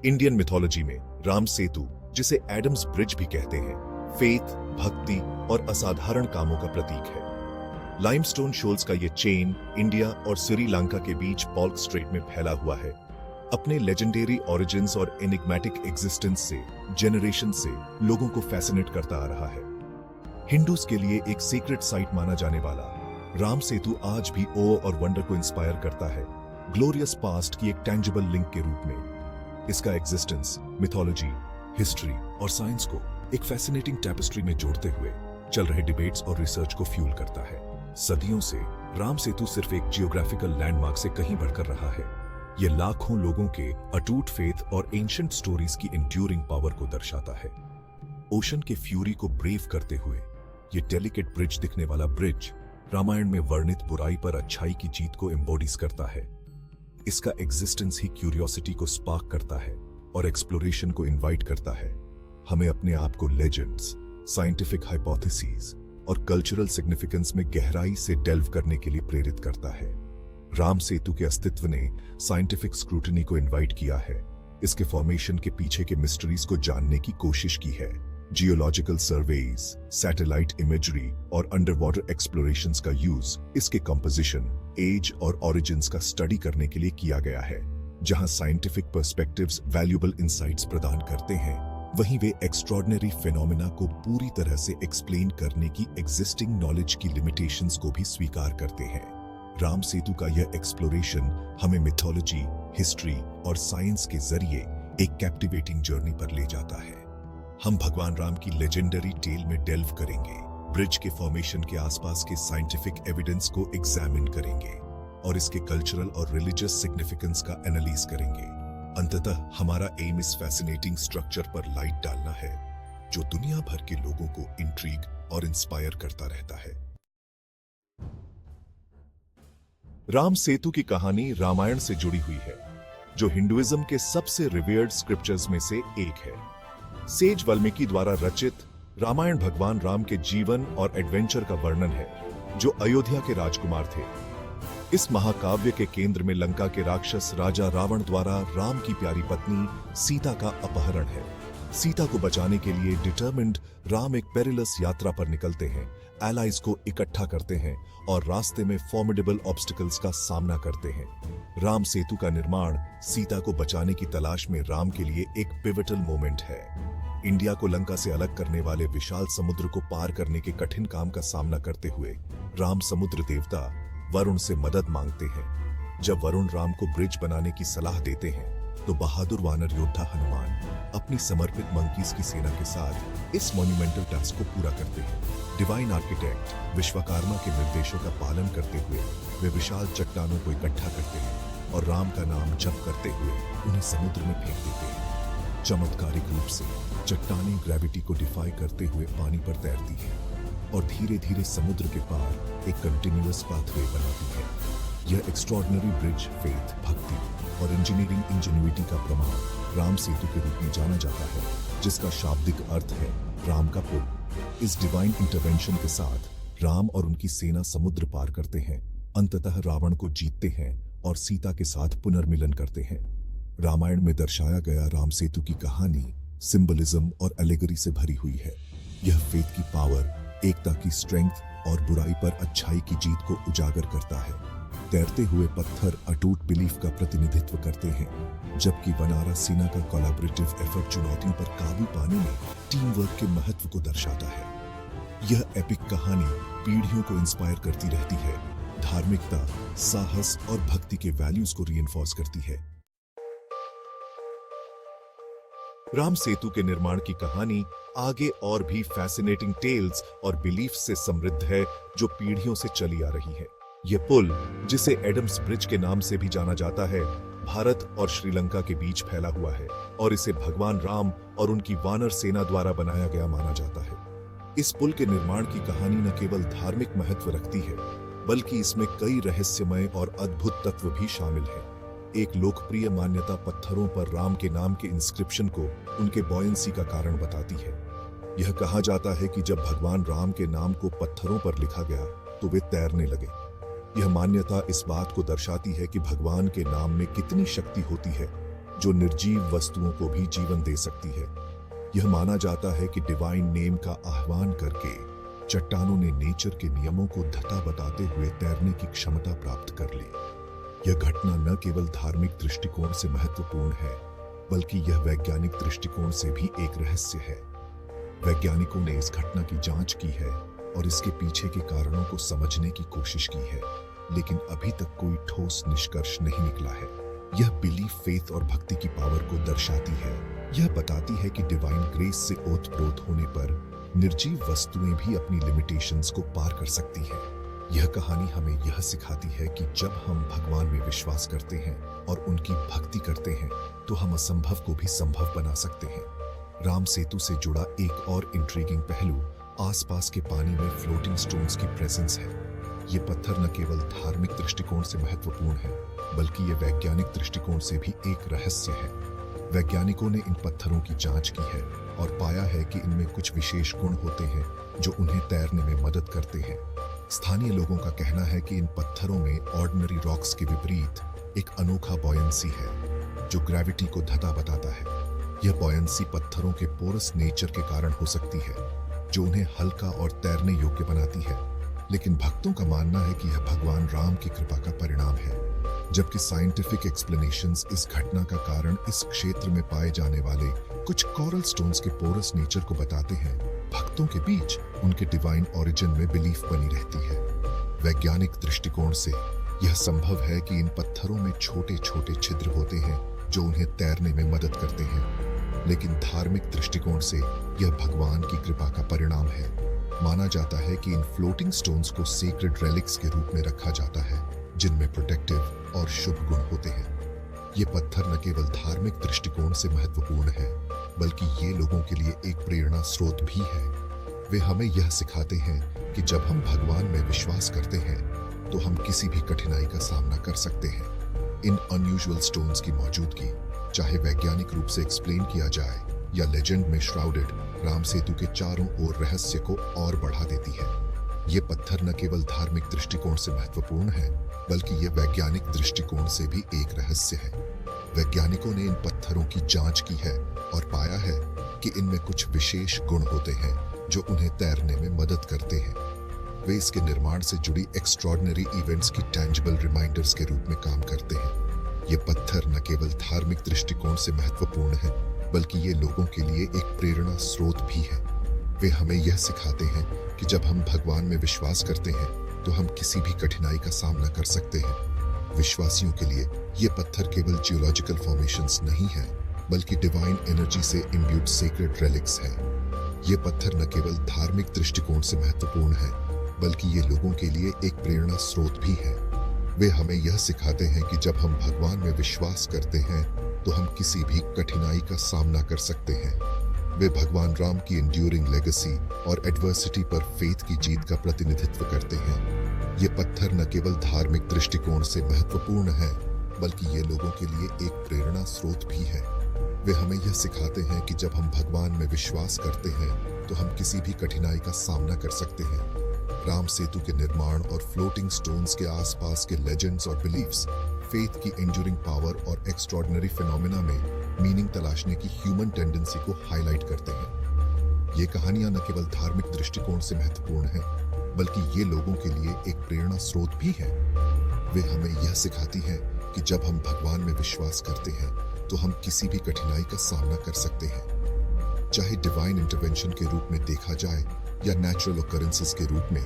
Indian mythology में राम सेतु, जिसे Adams bridge भी कहते हैं, फेथ, भक्ति और असाधारण कामों का प्रतीक है। लाइमस्टोन शोल्स का ये चेन इंडिया और श्रीलंका के बीच पॉल्क स्ट्रेट में फैला हुआ है। अपने लेजेंडरी ओरिजिन्स और एनिग्मेटिक एग्जिस्टेंस से जनरेशन से लोगों को फैसिनेट करता आ रहा है। हिंदूज के लिए एक सीक्रेट साइट माना जाने वाला राम सेतु आज भी ओ और वंडर को इंस्पायर करता है, ग्लोरियस पास्ट की एक टेंजिबल लिंक के रूप में। इसका एग्जिस्टेंस मिथोलॉजी, हिस्ट्री और साइंस को एक फैसिनेटिंग टैपेस्ट्री में जोड़ते हुए चल रहे डिबेट्स और रिसर्च को फ्यूल करता है। सदियों से राम सेतु सिर्फ एक जियोग्राफिकल लैंडमार्क से कहीं बढ़कर रहा है। यह लाखों लोगों के अटूट फेथ और एंशिएंट स्टोरीज की एंड्यूरिंग पावर को दर्शाता है। ओशन के फ्यूरी को ब्रेव करते हुए ये डेलिकेट ब्रिज दिखने वाला ब्रिज रामायण में वर्णित बुराई पर अच्छाई की जीत को एम्बॉडीज करता है। इसका एग्जिस्टेंस ही क्यूरियोसिटी को स्पार्क करता है और एक्सप्लोरेशन को इनवाइट करता है। हमें अपने आप को लेजेंड्स, साइंटिफिक हाइपोथेसिस और कल्चरल सिग्निफिकेंस में गहराई से डेल्व करने के लिए प्रेरित करता है। राम सेतु के अस्तित्व ने साइंटिफिक स्क्रूटनी को इनवाइट किया है। इसके फॉर्मेशन के पीछे के मिस्ट्रीज को जानने की कोशिश की है। जियोलॉजिकल सर्वेज, सैटेलाइट इमेजरी और अंडर वाटर एक्सप्लोरेशंस का यूज इसके कंपोजिशन, एज और ओरिजिन्स का स्टडी करने के लिए किया गया है। जहां साइंटिफिक पर्सपेक्टिव्स वैल्यूएबल इंसाइट्स प्रदान करते हैं, वहीं वे एक्स्ट्रॉर्डिनरी फिनोमेना को पूरी तरह से एक्सप्लेन करने की एग्जिस्टिंग नॉलेज की लिमिटेशंस को भी स्वीकार करते हैं। राम सेतु का यह एक्सप्लोरेशन हमें मिथोलॉजी, हिस्ट्री और साइंस के जरिए एक कैप्टिवेटिंग जर्नी पर ले जाता है। हम भगवान राम की लेजेंडरी टेल में डेल्व करेंगे, ब्रिज के फॉर्मेशन के आसपास के साइंटिफिक एविडेंस को एग्जामिन करेंगे और इसके कल्चरल और रिलीजियस सिग्निफिकेंस का एनालिसिस करेंगे। अंततः हमारा एम इस फैसिनेटिंग स्ट्रक्चर पर लाइट डालना है, जो दुनिया भर के लोगों को इंट्रीग और इंस्पायर करता रहता है। राम सेतु की कहानी रामायण से जुड़ी हुई है, जो हिंदुइज्म के सबसे रिवेयर्ड स्क्रिप्चर्स में से एक है। सेज वाल्मीकि द्वारा रचित रामायण भगवान राम के जीवन और एडवेंचर का वर्णन है, जो अयोध्या के राजकुमार थे। इस महाकाव्य के केंद्र में लंका के राक्षस राजा रावण द्वारा राम की प्यारी पत्नी सीता का अपहरण है। सीता को बचाने के लिए डिटरमिन्ड राम एक पेरिलस यात्रा पर निकलते हैं, एलाइज को इकट्ठा करते हैं और रास्ते में फॉर्मिडेबल ऑब्स्टिकल्स का सामना करते हैं। राम सेतु का निर्माण सीता को बचाने की तलाश में राम के लिए एक पिवटल मोमेंट है। इंडिया को लंका से अलग करने वाले विशाल समुद्र को पार करने के कठिन काम का सामना करते हुए राम समुद्र देवता वरुण से मदद मांगते हैं। जब वरुण राम को ब्रिज बनाने की सलाह देते हैं, तो बहादुर वानर योद्धा हनुमान अपनी समर्पित मंकीज की सेना के साथ इस मॉन्यूमेंटल टास्क को पूरा करते हैं। डिवाइन आर्किटेक्ट विश्वकर्मा के निर्देशों का पालन करते हुए वे विशाल चट्टानों को इकट्ठा करते हैं और राम का नाम जप करते हुए उन्हें समुद्र में फेंक देते हैं। चमत्कारिक रूप से चट्टानें ग्रेविटी को डिफाई करते हुए पानी पर तैरती हैं और धीरे धीरे समुद्र के पार एक कंटिन्यूअस पाथवे बनाती है। यह एक्स्ट्रॉर्डिनरी ब्रिज फेथ, भक्ति और इंजीनियरिंग इंजेन्युइटी का प्रमाण राम सेतु के रूप में जाना जाता है, जिसका शाब्दिक अर्थ है राम का पुल। इस डिवाइन इंटरवेंशन के साथ राम और उनकी सेना समुद्र पार करते हैं, अंततः रावण को जीतते हैं और सीता के साथ पुनर्मिलन करते हैं। रामायण में दर्शाया गया राम सेतु की कहानी सिंबलिज्म और एलेगरी से भरी हुई है। यह फेथ की पावर, एकता की स्ट्रेंथ और बुराई पर अच्छाई की जीत को उजागर करता है। तैरते हुए पत्थर अटूट बिलीफ का प्रतिनिधित्व करते हैं, जबकि बनारा सेना का कोलैबोरेटिव एफर्ट चुनौतियों पर काबू पाने में टीम वर्क के महत्व को दर्शाता है। यह एपिक कहानी पीढ़ियों को इंस्पायर करती रहती है, धार्मिकता, साहस और भक्ति के वैल्यूज को रीइंफोर्स करती है। राम सेतु के निर्माण की कहानी आगे और भी फैसिनेटिंग टेल्स और बिलीफ्स से समृद्ध है, जो पीढ़ियों से चली आ रही है। यह पुल, जिसे एडम्स ब्रिज के नाम से भी जाना जाता है, भारत और श्रीलंका के बीच फैला हुआ है और इसे भगवान राम और उनकी वानर सेना द्वारा बनाया गया माना जाता है। इस पुल के निर्माण की कहानी न केवल धार्मिक महत्व रखती है, बल्कि इसमें कई रहस्यमय और अद्भुत तत्व भी शामिल हैं। एक लोकप्रिय मान्यता पत्थरों पर राम के नाम के इंस्क्रिप्शन को उनके बॉयंसी का कारण बताती है। यह कहा जाता है कि जब भगवान राम के नाम को पत्थरों पर लिखा गया तो वे तैरने लगे। यह मान्यता इस बात को दर्शाती है कि भगवान के नाम में कितनी शक्ति होती है जो निर्जीव वस्तुओं को भी जीवन दे सकती है। यह माना जाता है कि डिवाइन नेम का आह्वान करके चट्टानों ने नेचर के नियमों को धता बताते हुए तैरने की क्षमता प्राप्त कर ली। यह घटना न केवल धार्मिक दृष्टिकोण से महत्वपूर्ण है, बल्कि यह वैज्ञानिक दृष्टिकोण से भी एक रहस्य है। वैज्ञानिकों ने इस घटना की जांच की है और इसके पीछे के कारणों को समझने की कोशिश की है, लेकिन अभी तक कोई ठोस निष्कर्ष नहीं निकला है। यह बिलीफ, फेथ और भक्ति की पावर को दर्शाती है। यह बताती है कि डिवाइन ग्रेस से ओतप्रोत होने पर निर्जीव वस्तुएं भी अपनी लिमिटेशंस को पार कर सकती हैं। यह कहानी हमें यह सिखाती है कि जब हम भगवान में विश्वास करते हैं और उनकी भक्ति करते हैं, तो हम असंभव को भी संभव बना सकते हैं। राम सेतु से जुड़ा एक और इंट्रीगिंग पहलू आसपास के पानी में फ्लोटिंग स्टोन्स की प्रेजेंस है। ये पत्थर न केवल धार्मिक दृष्टिकोण से महत्वपूर्ण है, बल्कि ये वैज्ञानिक दृष्टिकोण से भी एक रहस्य है। वैज्ञानिकों ने इन पत्थरों की जांच की है और पाया है कि इनमें कुछ विशेष गुण होते हैं जो उन्हें तैरने में मदद करते हैं। स्थानीय लोगों का कहना है कि इन पत्थरों में ऑर्डिनरी रॉक्स के विपरीत एक अनोखा बॉयंसी है, जो ग्रेविटी को धता बताता है। यह बॉयंसी पत्थरों के पोरस नेचर के कारण हो सकती है, जो उन्हें हल्का और तैरने योग्य बनाती है। लेकिन भक्तों का मानना है कि यह भगवान राम की कृपा का परिणाम है, जबकि साइंटिफिक एक्सप्लेनेशंस इस घटना का कारण इस क्षेत्र में पाए जाने वाले कुछ कोरल स्टोन्स के पोरस नेचर को बताते हैं। भक्तों के बीच उनके डिवाइन ओरिजिन में बिलीफ बनी रहती है। वैज्ञानिक दृष्टिकोण से यह संभव है कि इन पत्थरों में छोटे छोटे छिद्र होते हैं जो उन्हें तैरने में मदद करते हैं, लेकिन धार्मिक दृष्टिकोण से यह भगवान की कृपा का परिणाम है। माना जाता है कि इन फ्लोटिंग स्टोन्स को सीक्रेट रेलिक्स के रूप में रखा जाता है, जिनमें प्रोटेक्टिव और शुभ गुण होते हैं। ये पत्थर न केवल धार्मिक दृष्टिकोण से महत्वपूर्ण है, बल्कि ये लोगों के लिए एक प्रेरणा स्रोत भी है। वे हमें यह सिखाते हैं कि जब हम भगवान में विश्वास करते हैं, तो हम किसी भी कठिनाई का सामना कर सकते हैं। इन अनयूजुअल स्टोन्स की मौजूदगी, चाहे वैज्ञानिक रूप से एक्सप्लेन किया जाए या लेजेंड में श्राउडेड, राम सेतु के चारों ओर रहस्य को और बढ़ा देती है। ये पत्थर न केवल धार्मिक दृष्टिकोण से महत्वपूर्ण है, बल्कि ये वैज्ञानिक दृष्टिकोण से भी एक रहस्य है। वैज्ञानिकों ने इन पत्थरों की जांच की है और पाया है कि इनमें कुछ विशेष गुण होते हैं जो उन्हें तैरने में मदद करते हैं। वे इसके निर्माण से जुड़ी एक्स्ट्रॉर्डिनरी इवेंट्स की टैंजिबल रिमाइंडर्स के रूप में काम करते हैं। ये पत्थर न केवल धार्मिक दृष्टिकोण से महत्वपूर्ण है, बल्कि ये लोगों के लिए एक प्रेरणा स्रोत भी है। वे हमें यह सिखाते हैं कि जब हम भगवान में विश्वास करते हैं, तो हम किसी भी कठिनाई का सामना कर सकते हैं। विश्वासियों के लिए ये पत्थर केवल जियोलॉजिकल फॉर्मेशंस नहीं है, बल्कि डिवाइन एनर्जी से इम्ब्यूड सीक्रेट रेलिक्स है। ये पत्थर न केवल धार्मिक दृष्टिकोण से महत्वपूर्ण है, बल्कि ये लोगों के लिए एक प्रेरणा स्रोत भी है। वे हमें यह सिखाते हैं कि जब हम भगवान में विश्वास करते हैं, तो हम किसी भी कठिनाई का सामना कर सकते हैं। वे भगवान राम की एंड्यूरिंग लेगेसी और एडवर्सिटी पर फेथ की जीत का प्रतिनिधित्व करते हैं। ये पत्थर न केवल धार्मिक दृष्टिकोण से महत्वपूर्ण है, बल्कि ये लोगों के लिए एक प्रेरणा स्रोत भी है। वे हमें यह सिखाते हैं कि जब हम भगवान में विश्वास करते हैं, तो हम किसी भी कठिनाई का सामना कर सकते हैं। राम सेतु के निर्माण और फ्लोटिंग स्टोन्स के आसपास के लेजेंड्स और बिलीफ्स फेथ की एंड्यूरिंग पावर और एक्स्ट्रॉर्डिनरी फिनोमेना में मीनिंग तलाशने की ह्यूमन टेंडेंसी को हाईलाइट करते हैं। ये कहानियां न केवल धार्मिक दृष्टिकोण से महत्वपूर्ण हैं, बल्कि ये लोगों के लिए एक प्रेरणा स्रोत भी है। वे हमें यह सिखाती हैं कि जब हम भगवान में विश्वास करते हैं, तो हम किसी भी कठिनाई का सामना कर सकते हैं। चाहे डिवाइन इंटरवेंशन के रूप में देखा जाए या नेचुरल ऑकरेंसेस के रूप में,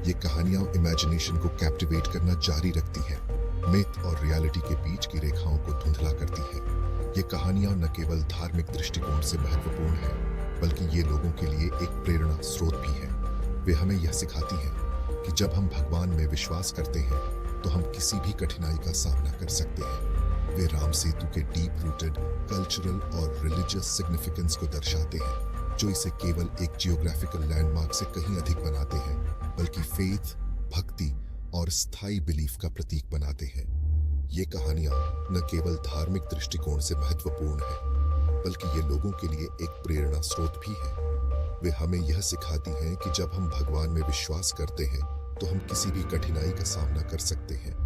ये कहानियां इमेजिनेशन को कैप्टिवेट करना जारी रखती हैं, मिथ और रियलिटी के बीच की रेखाओं को धुंधला करती हैं। ये कहानियां न केवल धार्मिक दृष्टिकोण से महत्वपूर्ण हैं, बल्कि ये लोगों के लिए एक प्रेरणा स्रोत भी है। वे हमें यह सिखाती हैं कि जब हम भगवान में विश्वास करते हैं, तो हम किसी भी कठिनाई का सामना कर सकते हैं। वे राम सेतु के डीप रूटेड कल्चरल और रिलीजियस सिग्निफिकेंस को दर्शाते हैं, जो इसे केवल एक जियोग्राफिकल लैंडमार्क से कहीं अधिक बनाते हैं, बल्कि फेथ, भक्ति और स्थायी बिलीफ का प्रतीक बनाते हैं। ये कहानियां न केवल धार्मिक दृष्टिकोण से महत्वपूर्ण है, बल्कि ये लोगों के लिए एक प्रेरणा स्रोत भी है। वे हमें यह सिखाती हैं कि जब हम भगवान में विश्वास करते हैं, तो हम किसी भी कठिनाई का सामना कर सकते हैं।